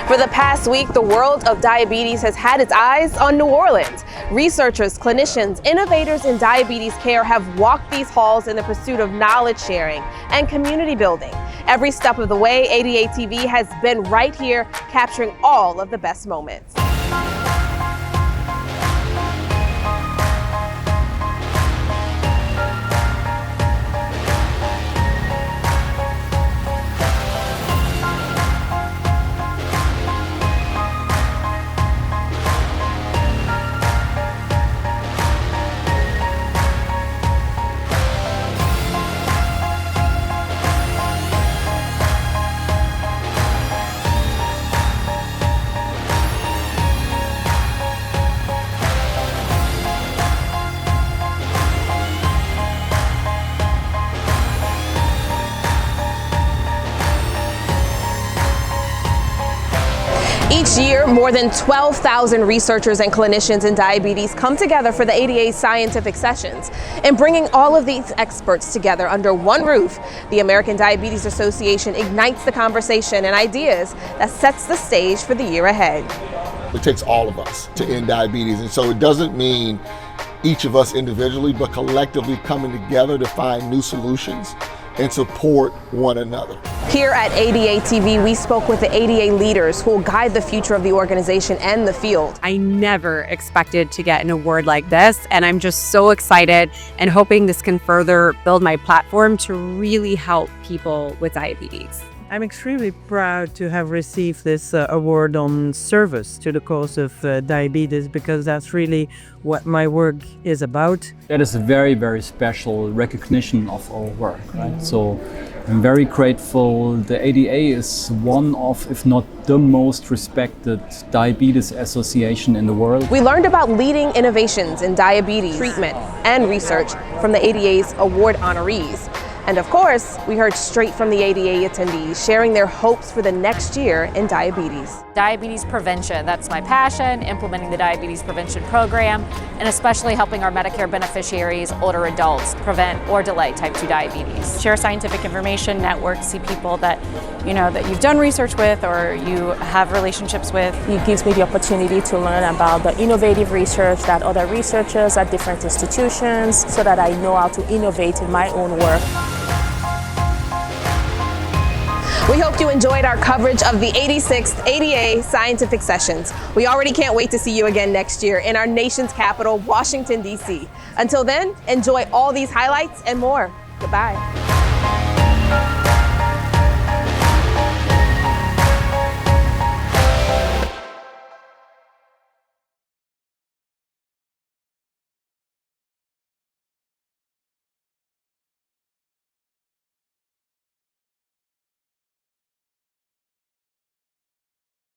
For the past week, the world of diabetes has had its eyes on New Orleans. Researchers, clinicians, innovators in diabetes care have walked these halls in the pursuit of knowledge sharing and community building. Every step of the way, ADA TV has been right here, capturing all of the best moments. Each year, more than 12,000 researchers and clinicians in diabetes come together for the ADA's scientific sessions. And bringing all of these experts together under one roof, the American Diabetes Association ignites the conversation and ideas that sets the stage for the year ahead. It takes all of us to end diabetes, and so it doesn't mean each of us individually, but collectively coming together to find new solutions and support one another. Here at ADA TV, we spoke with the ADA leaders who will guide the future of the organization and the field. I never expected to get an award like this, and I'm just so excited and hoping this can further build my platform to really help people with diabetes. I'm extremely proud to have received this award on service to the cause of diabetes, because that's really what my work is about. That is a very, very special recognition of our work, right? So I'm very grateful. The ADA is one of, if not the most respected diabetes association in the world. We learned about leading innovations in diabetes treatment and research from the ADA's award honorees. And of course, we heard straight from the ADA attendees sharing their hopes for the next year in diabetes. Diabetes prevention, that's my passion, implementing the diabetes prevention program, and especially helping our Medicare beneficiaries, older adults, prevent or delay type 2 diabetes. Share scientific information, network, see people that that you've done research with or you have relationships with. It gives me the opportunity to learn about the innovative research that other researchers at different institutions, so that I know how to innovate in my own work. We hope you enjoyed our coverage of the 86th ADA Scientific Sessions. We already can't wait to see you again next year in our nation's capital, Washington, D.C. Until then, enjoy all these highlights and more. Goodbye.